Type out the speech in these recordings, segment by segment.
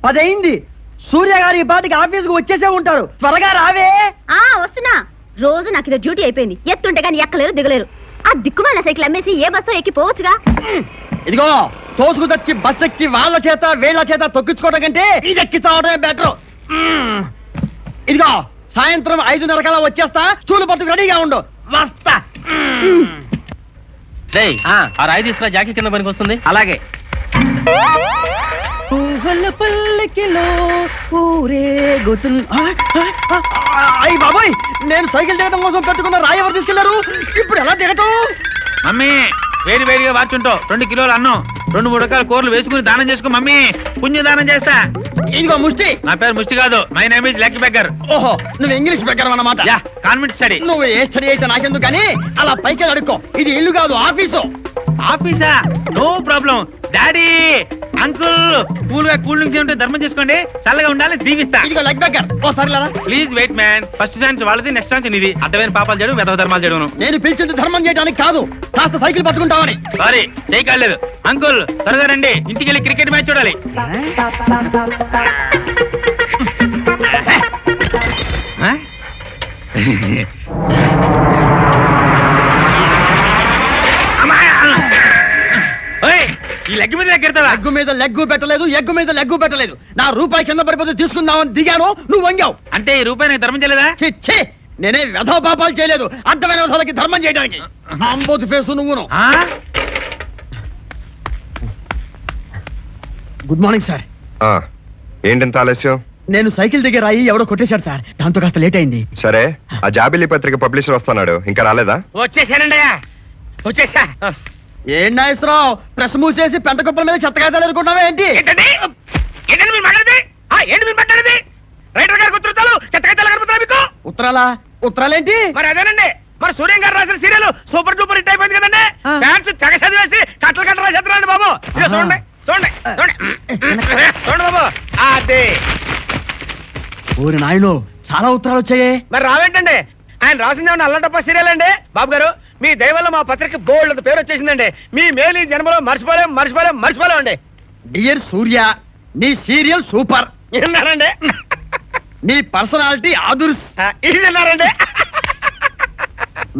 10 అయింది. సూర్య గారు ఈ పాటికి ఆఫీస్కి వచ్చేసే ఉంటారు. త్వరగా రావే. వస్తున్నా. రోజు నాకు ఇది డ్యూటీ అయిపోయింది. ఎత్తుంటే కానీ ఎక్కలేరు దిగలేరు. ఆ దిక్కుమాల సైకిల్ అమ్మేసి ఏ బస్సు ఎక్కి పోవచ్చుగా. ఇదిగో తోసుకు తెచ్చి బస్ ఎక్కి వాళ్ళ చేత వీళ్ళ చేత తొక్కించుకోవడం కంటే ఇది ఎక్కి చావడమే బెటర్. ఇదిగో సాయంత్రం 5:30 కల్లా వచ్చేస్తా. స్టూలు పట్టుకు రెడీగా ఉండు. వస్తా. ఆ రాయి తీసుకున్న జాకెట్ కింద పనికి వస్తుంది. అలాగే. అయ్యి బాబాయ్, నేను సైకిల్ దిగడం కోసం పెట్టుకున్న రాయి ఎవరు తీసుకెళ్లారు? ఇప్పుడు ఎలా దిగటం? మమ్మీ వేడి వేడిగా వార్చుంటావు 2 కిలోలు అన్నం 2-3 రకాల కూరలు వేసుకుని దానం చేసుకో మమ్మీ. పుణ్య దానం చేస్తా. ఇదిగో ముష్టి. నా పేరు ముష్టి కాదు, my name is lucky beggar. ఓహో, నువ్వు ఇంగ్లీష్ బెగ్గర్ అన్నమాట. Convent study. నువ్వు ఏ స్టడీ అయితే నాకెందుకు కానీ అలా పైకి అడుక్కో. ఇది ఇల్లు కాదు, ఆఫీసు. ఆఫీసా? No problem. Daddy uncle cool గా కూల్ డ్రింక్స్ ఏమిటో ధర్మం చేసుకోండి. చల్లగా ఉండాలి, దీవిస్తా. ఇదిగో లెగ్ బెగ్గర్. ఓసారి లేరా. Please wait man. First chance వాళ్ళది, నెక్స్ట్ ఛాన్స్ నీది. అర్థమైన పాపాలు చేయడం, వెధవ ధర్మాలు చేయడం. నేను పిలిచింది ధర్మం చేయడానికి కాదు, కాస్త సైకిల్ పట్టుకుంటావని. సారీ, చేయకాలేదు. అంకుల్ త్వరగా రండి, ఇంటికి వెళ్ళి క్రికెట్ మ్యాచ్ చూడాలి. ఈ లెగ్ మీద లెగ్గెడతావా? లెగ్గు మీద లెగ్గు పెట్టలేదు, ఎగ్గు మీద లెగ్గు పెట్టలేదు. నా రూపాయి కింద పడిపోతే తీసుకుందామని దిగాను, నువ్వు వంగావు. అంటే ఈ రూపాయి నాకు ధర్మం చేయలేదా? ఛీ, నేనే వ్యధవ పాపాలు చేయలేదు. అడ్డమైన వ్యధలకి ధర్మం చేయడానికి. అంబోతు ఫేసు నువ్వును. Good morning sir. ఏంటంత ఆలస్యం? నేను సైకిల్ దగ్గర రాయి ఎవడో కొట్టేశాడు సార్, దాంతో కాస్త లేట్ అయింది. సరే, ఆ జాబిలి పత్రిక పబ్లిషర్ వస్తున్నాడు, ఇంకా రాలేదా? వచ్చేసానండి, వచ్చేసా. ఏం నాగేశ్వరరావు, ప్రెస్ మూసేసి పెంట కుప్పల మీద చెత్తకాయతాలు ఎదుర్కొన్నావా ఏంటి? ఏంటి మీరు మాట్లాడేది? ఏంటి మీరు మాట్లాడేది? రైటర్ గారికి ఉత్తరాలు చెత్తకాయతాలు కనపడుతున్నా మీకు? ఉత్తరాలేంటి? మరి అదేనండి, మరి సూర్యం గారు రాసిన సీరియల్ సూపర్ డూపర్ హిట్ అయిపోయింది కదండి. ఫ్యాన్స్ తెగ చదివేసి కట్టలు రాసేస్తున్నారండి బాబు. చూడండి చూడండి చూడండి బాబు. అదే ఊరి నాయను, చాలా ఉత్తరాలు వచ్చాయే. మరి రావేంటండి? ఆయన రాసింది ఏమన్నా అల్లటప్ప సీరియల్ అండి? బాబు గారు, మీ దయవల్ల మా పత్రిక బోల్డ్ పేరు వచ్చేసిందండి. మీ మేలు ఈ జన్మలో మర్చిపోలేం అండి. డియర్ సూర్య, నీ సీరియల్ సూపర్. విన్నారండి? నీ పర్సనాలిటీ ఆదుర్స్. ఇది విన్నారండి?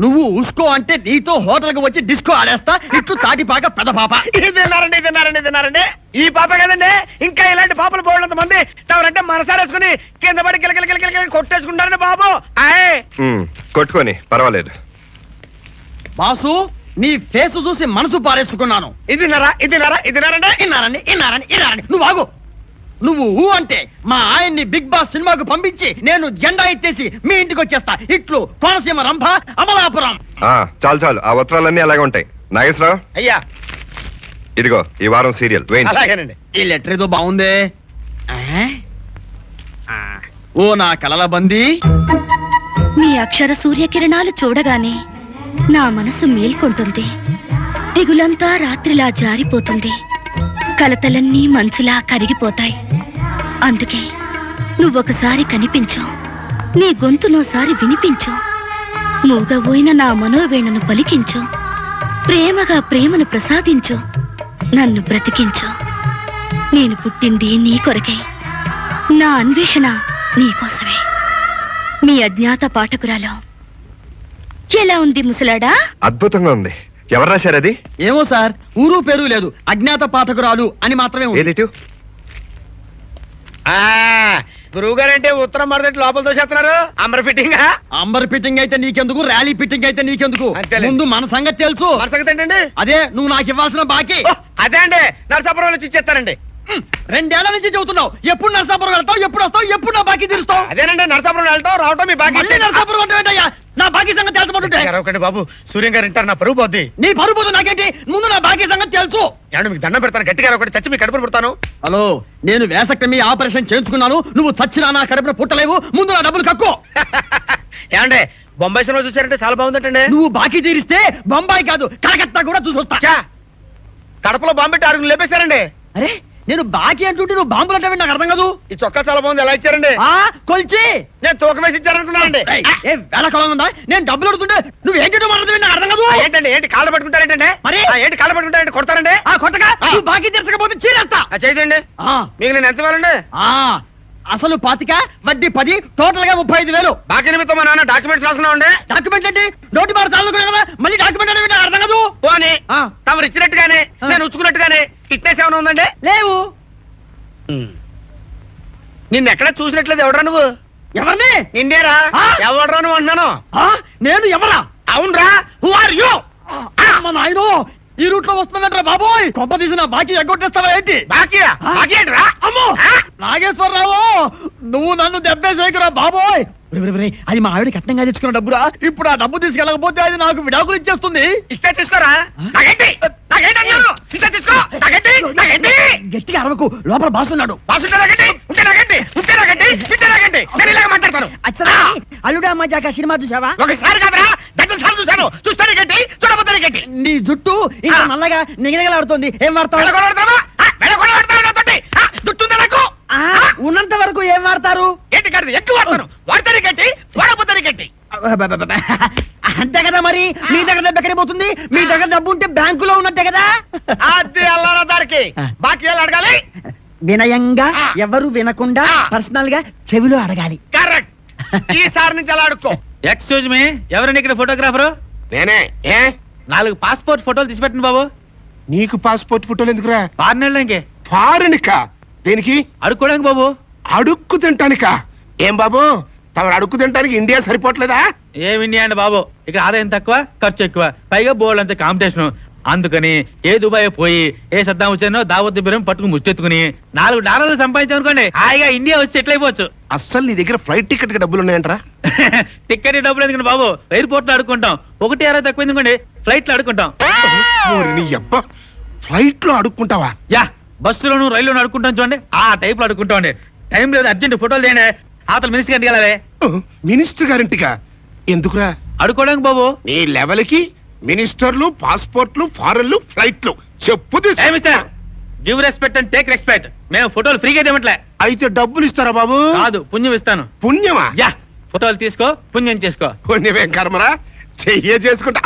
నువ్వు ఉస్కో అంటే నీతో హోటల్కి వచ్చి డిస్కో ఆడేస్తా. ఇట్లు తాటిపాక పెద్ద పాప. ఇది తిన్నారండి. ఈ పాప కదండి, ఇంకా ఇలాంటి పాపలు బోల్డంత మంది తమరంటే మనసారేసుకుని కింద పడి కిలకిల కొట్టేసుకుంటారండి బాబు. కొట్టుకొని పర్వాలేదు. బాసు, నీ ఫేస్ చూసి మనసు పారేసుకున్నాను. ఇది ఇన్నారండి. నువ్వు ఆగు. నువ్వు అంటే మా ఆయన్ని బిగ్ బాస్ సినిమాకు పంపించి నేను జెండా ఎత్తేసి మీ ఇంటికి వచ్చేస్తా. ఇట్లు కోనసీమ రంభ, అమలాపురం. చాలు, ఆ ఉత్తరాలన్నీ అలాగే ఉంటాయి. నాగేశ్వరరావు అయ్యా, ఇదిగో ఈ వారం సీరియల్ అలాగేనండి. ఈ లెటర్ ఏదో బాగుందే. ఓ నా కలల బందీ, మీ అక్షర సూర్యకిరణాలు చూడగానే నా మనసు మేల్కొంటుంది. దిగులంతా రాత్రిలా జారిపోతుంది. కలతలన్నీ మంచులా కరిగిపోతాయి. అందుకే నువ్వొకసారి కనిపించు, నీ గొంతునోసారి వినిపించు, మూగబోయిన నా మనోవేణను పలికించు, ప్రేమగా ప్రేమను ప్రసాదించు, నన్ను బ్రతికించు. నేను పుట్టింది నీ కొరకై, నా అన్వేషణ నీకోసమే. మీ అజ్ఞాత పాఠకురాలు. ఎలా ఉంది ముసలాడా? అద్భుతంగా ఉంది. ఎవరు రాశారు అది? ఏమో సార్, ఊరు పేరు లేదు, అజ్ఞాత పాఠకురాలు అని మాత్రమే ఉంది. ఏదిటు? గురువు గారంటే ఉత్తరం మరదటి లోపల దోసేస్తున్నారు. అంబర్ ఫిట్టింగ్ అయితే నీకెందుకు, ర్యాలీ ఫిట్టింగ్ అయితే నీకెందుకు? ముందు మన సంగతి తెలుసు. మన సంగతి ఏంటండి? అదే నువ్వు నాకు ఇవ్వాల్సిన బాకీ. అదే అండి, నరసాపురం వచ్చి ఇచ్చేస్తానండి. 2 ఏళ్ల నుంచి చెబుతున్నావు. ఎప్పుడు నరసాపురం వెళ్తావు, ఎప్పుడు వస్తావు, ఎప్పుడు నా బాకీ తీరుస్తావు? అదేనండి, నరసాపురం వెళ్తావు రావటం మీ బాకీ. నరసాపురం అంటే ఏంటయ్యా? నా బాకీ సంగతి తెలుసుకుంటుంటే బాబు, సూర్యం గారు వింటారు, నా పరువు పోద్ది. నీ పరువు పోదు నాకేంటి? ముందు నా బాకీ సంగతి తెలుసు. ఏమండి, మీకు దండం పెడతాను, గట్టిగా ఒకటి చచ్చి మీ కడుపు పుడతాను. హలో, నేను వేసక్టమీ ఆపరేషన్ చేయించుకున్నాను. నువ్వు చచ్చినా నా కడుపున పుట్టలేవు. ముందు నా డబ్బులు కక్కు. ఏమండి, బొంబాయి సినిమా చూసారంటే చాలా బాగుందంటండి. నువ్వు బాకీ తీరిస్తే బొంబాయి కాదు కలకత్తా కూడా చూసొస్తా. కడపలో బాంబెట్టి 6 లేపేశారండి. అరే, నేను బాకీ అంటుంటే నువ్వు బాంబులు అంటే నాకు అర్థం కాదు. ఈ చొక్కా చాలా బాగుంది, ఎలా ఇచ్చారండి? కొలిచి నేను తూకం వేసి ఇచ్చారనుకున్నానండి. వేళ కొలం ఉందా? నేను డబ్బులు అడుగుతుంటే నువ్వు ఏంటో మాట్లాడుతుంది నాకు అర్థం కాదు. ఏంటండి, ఏంటి కాళ్ళు పట్టుకుంటారేంటండి? మరి? ఏంటి కాళ్ళు పట్టుకుంటారంటే కొడతారండి? కొట్టగా నువ్వు బాకీ తీర్చకపోతే చీరేస్తా. చేయండి. మీకు నేను ఎంత ఇవ్వాలండి? అసలు 25, వడ్డీ 10, టోటల్ గా 35,000. బాకీ నిమిత్తం మా నాన్న డాక్యుమెంట్స్ రాసుకున్నామండి. డాక్యుమెంట్ ఏంటి? నోటి మాట చాలుకున్నా కదా, మళ్ళీ డాక్యుమెంట్ అనేది నాకు అర్థం కాదు. పోనీ తమరు ఇచ్చినట్టుగానే నేను ఉంచుకున్నట్టుగానే ఫిట్నెస్ ఏమైనా ఉందండి? లేవు. నిన్ను ఎక్కడ చూసినట్లేదు. ఎవడరా నువ్వు? ఎవరిని? నిన్నేరా. ఎవడరా నువ్వు అంటున్నాను. నేను ఎవరా? అవునరా. Who are you? నాయనో, ఈ రూట్ లో వస్తున్నట్రా బాబోయ్. కొంప తీసిన బాకీ ఎగ్గొట్టేస్తావా ఏంటి? బాకీయా? బాకీ ఏంట్రా? అమ్మో నాగేశ్వరరావు, నువ్వు నన్ను దెబ్బేసేకురా బాబోయ్. అది మా ఆవిడ కట్నంగా తెచ్చుకున్న డబ్బురా. ఇప్పుడు ఆ డబ్బు తీసుకెళ్ళకపోతే అది నాకు విడాకులు ఇచ్చేస్తుంది. ఇస్తే తీసుకోరా. నాకేంటి? నాకేంటి అన్నాను? ఇస్తే తీసుకో. నాకేంటి? నాకేంటి? గట్టిగా అరవకు, లోపల బాసున్నాడు. బాసుంటే నాకేంటి? ఉంటే నాకేంటి? ఉంటే నాకేంటి? ఉంటే నాకేంటి? నేను ఇలాగ మాట్లాడతాను. అచ్చా అల్లుడా మజాక సినిమా చూసావా? ఒకసారి కాదురా, డజన్ సార్లు చూశాను. చూస్తాను గట్టి, చూడబోతాను గట్టి. నీ జుట్టు ఇంకా నల్లగా నిగనిగలాడుతుంది. ఏం వాడతావు? వెళ్ళగొడతావా? వెళ్ళగొడతావా నాతోటి? జుట్టుందా నాకు? ఉన్నంత వరకు ఏం వాడతారు? ఏంటి కాదు, ఎక్కువ వాడతాను. వాడతాను గట్టి, వాడబోతాను గట్టి. అంతే కదా మరి. మీ దగ్గర డబ్బు ఎక్కడికి పోతుంది? మీ దగ్గర డబ్బు ఉంటే బ్యాంకులో ఉన్నట్టే కదా. అది అల్లారా దారికి బాకీ ఎలా అడగాలి? వినయంగా, ఎవరు వినకుండా పర్సనల్ గా చెవిలో అడగాలి. కరెక్ట్. ఈసారి నుంచి అలా అడుక్కో. ఎక్స్క్యూజ్ మీ, ఎవరండి ఇక్కడ ఫోటోగ్రాఫరు? నేనే. 4 పాస్పోర్ట్ ఫోటోలు తీసి పెట్టండి బాబు. నీకు పాస్పోర్ట్ ఫోటోలు ఎందుకురా? ఫారెన్ ఇంకే ఫారెన్కా? దేనికి? అడుక్కోడానికి బాబు. అడుక్కు తింటానికా? ఏం బాబు, తమరు అడుక్కు తింటానికి ఇండియా సరిపోవట్లేదా? ఏం ఇండియా అండి బాబు, ఇక్కడ ఆదాయం తక్కువ, ఖర్చు ఎక్కువ, పైగా బోర్డు అంత కాంపిటీషన్. అందుకని ఏ దుబాయ్ పోయి ఏ సద్దాం వచ్చానో దావత్ బిరం పట్టుకుని ముచ్చెత్తుకుని $4 సంపాదించానుకోండి, హాయిగా ఇండియా వచ్చి ఎట్లయిపోవచ్చు. అస్సలు నీ దగ్గర ఫ్లైట్ టికెట్ కి డబ్బులు ఉన్నాయంటరా? టికెట్ డబ్బులు ఎందుకండి బాబు, ఎయిర్పోర్ట్ లో అడుక్కుంటాం. 1.60 తక్కువ ఎందుకండి, ఫ్లైట్ లో అడుక్కుంటాం. ఫ్లైట్ లో అడుక్కుంటావా? యా, బస్సులోను రైల్లోను అడుక్కుంటాం చూడండి, ఆ టైప్ లో అడుక్కుంటాం అండి. టైం లేదు, అర్జెంట్ ఫోటోలు తేనే. ఆతల మినిస్టర్ గారికి వెళ్ళాలి. మినిస్టర్ గారింటికా? ఎందుకురా? అడుక్కోవడానికి బాబు. నీ లెవెల్ కి మినిస్టర్లు, పాస్పోర్ట్లు, ఫారెన్లు, ఫ్లైట్లు చెప్పు. Give respect and take respect. మేము ఫోటోలు ఫ్రీగా ఇవ్వట్లే. అయితే డబ్బులు ఇస్తారా బాబు? కాదు, పుణ్యం ఇస్తాను. పుణ్యమా? యా, ఫోటోలు తీసుకో, పుణ్యం చేసుకో. పుణ్యమేం కర్మరా, చెయ్యే చేసుకుంటా.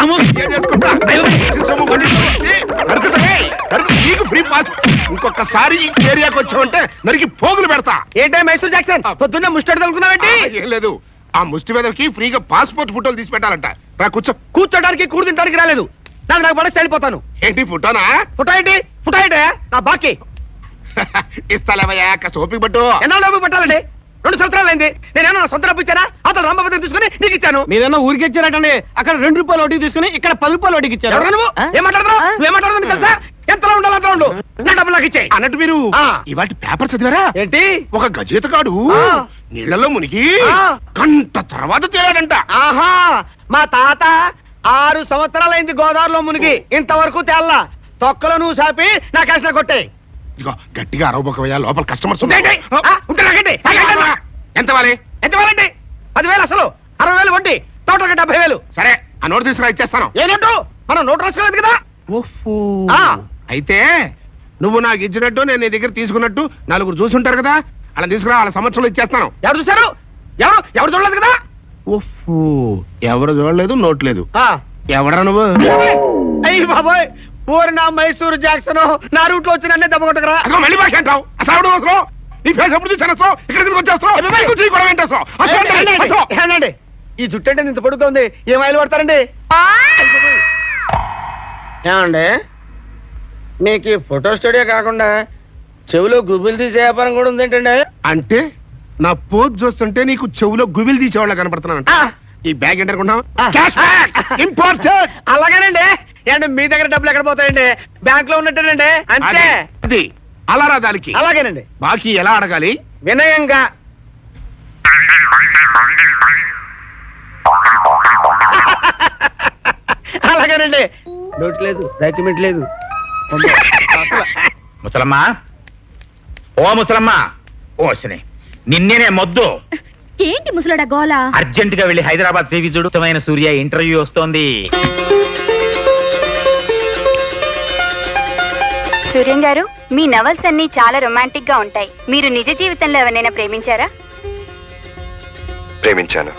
నీకు ఫ్రీ పాస్. ఇంకొకసారి ఈ ఏరియాకి వచ్చావంటే నరికి పోగులు పెడతా. ఏంటే మైసూర్ జాక్సన్, పొద్దున్నే ముస్టాడు తలుకున్నావేంటి? ఏం లేదు, ఆ ముష్టి మీదకి ఫ్రీగా పాస్పోర్ట్ ఫోటోలు తీసి పెట్టాలంట. రా కూర్చో. కూర్చోడానికి కూడు తింటానికి రాలేదు. నాకు పడేసి వెళ్ళిపోతాను. ఏంటి ఫోటోనా? ఫోటో ఏంటి? ఫోటో ఏంటి? నా బాకీ ఇస్తాలేవయ్యా, సోపికి పట్టు. ఎన్నాళ్ళు డబ్బు పెట్టాలండి? 2 సంవత్సరాలు అయింది. నేనేమన్నా సొంత డబ్బు ఇచ్చానా? అతను రామభద్రం తీసుకుని నీకు ఇచ్చాను. మీరేమో ఊరికి ఇచ్చారటండి. అక్కడ ₹2 వడ్డీ తీసుకుని ఇక్కడ ₹10 వడ్డీకి ఇచ్చారు. ఎవరు నువ్వు? ఏం మాట్లాడుతున్నావు? నువ్వేం మాట్లాడుతుంది తెలుసా? ఎంతలో ఉండాలి అంతలో ఉండు. నా డబ్బులు నాకు ఇచ్చేయి. అన్నట్టు మీరు ఇవాటి పేపర్ చదివారా? ఏంటి? ఒక గజేతగాడు నీళ్లలో మునిగి గంట తర్వాత తేలాడంట. ఆహా, మా తాత 6 సంవత్సరాలైంది గోదావరిలో మునిగి, ఇంతవరకు తేల్లా. తొక్కలో నువ్వు సాపి నా కష్ట కొట్టే. ఇదిగో గట్టిగా అరవబోకవయ్యా, లోపల కస్టమర్స్ ఎంత వాలి? ఎంత వాలండి? 10,000 అసలు, 60,000 వడ్డీ, టోటల్ 70,000. సరే, ఆ నోటు తీసుకురా, ఇచ్చేస్తాను. ఏ నోటు? మనం నోటు రాసుకోలేదు కదా. అయితే నువ్వు నాకు ఇచ్చినట్టు నేను నీ దగ్గర తీసుకున్నట్టు 4 చూసుంటారు కదా, అలా తీసుకురా, వాళ్ళ సంవత్సరంలో ఇచ్చేస్తాను. ఎవరు చూసారు? ఎవరు చూడలేదు కదా? ఎవరు చూడలేదు, నోట్ లేదు. ఎవరా నువ్వు? అయ్యి బాబోయ్, ఊరి నా మైసూరు జాక్సన్ నా రూట్ లో వచ్చి నన్నే దెబ్బ కొట్టకరా. మళ్ళీ బాగా అంటావు. అసలు ఈ ఫేస్ ఎప్పుడు చూసాను? ఇక్కడ వచ్చేస్తావు. ఈ జుట్టు అంటే ఇంత పొడుగుతా ఉంది, ఏం ఆయిల్ పడతారండి? ఏమండి, మీకు ఈ ఫోటో స్టూడియో కాకుండా చెవిలో గుబులు తీసే వ్యాపారం కూడా ఉంది ఏంటండి? అంటే నా పోజ్ చూస్తుంటే నీకు చెవిలో గుబిలు తీసేవాళ్ళ కనపడుతున్నానంట. ఈ బ్యాగ్ ఏంటనుకున్నావు? ఇంపార్టెంట్. అలాగేనండి. ఏంటి మీ దగ్గర డబ్బులు ఎక్కడ పోతాయండి? బ్యాంక్ లో ఉన్నట్టేనండి. అంతే. అది అలా దానికి. అలాగేనండి. బాకీ ఎలా అడగాలి? వినయంగా. అలాగేనండి. నోట్ లేదు, డాక్యుమెంట్ లేదు. ముసలమ్మా, ఓ ముసలమ్మా, ఓసిని నిన్నేనే మొద్దు. ఏంటి ముసలోడా గోలా? అర్జెంట్ గా వెళ్ళి హైదరాబాద్ టీవీ చూడుతమైన సూర్య ఇంటర్వ్యూ వస్తోంది. సూర్యం గారు, మీ నవల్స్ అన్ని చాలా రొమాంటిక్ గా ఉంటాయి. మీరు నిజ జీవితంలో ఎవరినైనా ప్రేమించారా? ప్రేమించాను.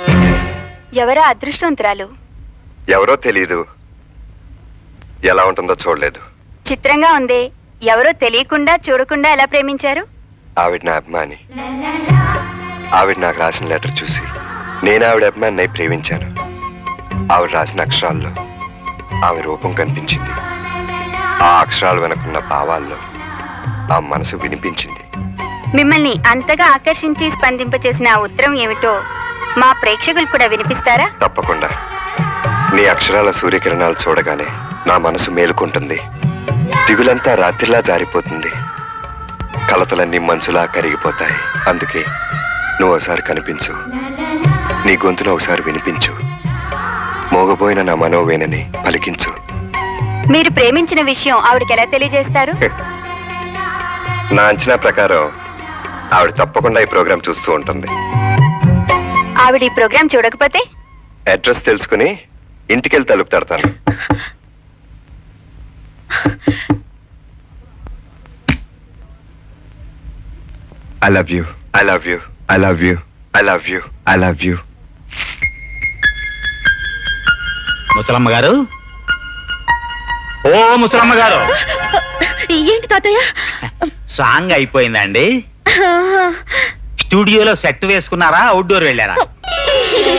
ఎవరా అదృష్టవంతురాలు? ఎవరో తెలీదు, ఎలా ఉంటుందో చూడలేదు. చిత్రంగా ఉందే. ఎవరో తెలియకుండా చూడకుండా ఎలా ప్రేమించారు? ఆవిడ నా అభిమాని. ఆవిడ నాకు రాసిన లెటర్ చూసి నేను ఆవిడ అభిమాని అయి ప్రేమించాను. ఆవిడ రాసిన అక్షరాల్లో ఆమె రూపం కనిపించింది. ఆ అక్షరాలు వెనుకున్న భావాల్లో ఆ మనసు వినిపించింది. మిమ్మల్ని అంతగా ఆకర్షించి స్పందింపచేసిన ఆ ఉత్తరం ఏమిటో మా ప్రేక్షకులు కూడా వినిపిస్తారా? తప్పకుండా. నీ అక్షరాల సూర్యకిరణాలు చూడగానే నా మనసు మేలుకుంటుంది. దిగులంతా రాత్రిలా జారిపోతుంది. కలతలన్నీ మనసులా కరిగిపోతాయి. అందుకే నువ్వు ఒకసారి కనిపించు. నీ గొంతును ఒకసారి వినిపించు. మోగబోయిన నా మనోవేనని పలికించు. మీరు ప్రేమించిన విషయం ఆవిడకి ఎలా తెలియజేస్తారు? నా అంచనా ప్రకారం ఆవిడ తప్పకుండా ఈ ప్రోగ్రాం చూస్తూ ఉంటుంది. ఆవిడ ఈ ప్రోగ్రాం చూడకపోతే? అడ్రస్ తెలుసుకుని ఇంటికెళ్ళి తలుపు తడతాను. I love you. I love you. I love you. I love you. I love you. ముసలమ్మ గారు, ఓ ముసలమ్మ గారు, ఏంటి తాతయ్య? సాంగ్ అయిపోయిందండి. స్టూడియోలో సెట్ వేసుకున్నారా, అవుట్డోర్ వెళ్ళారా?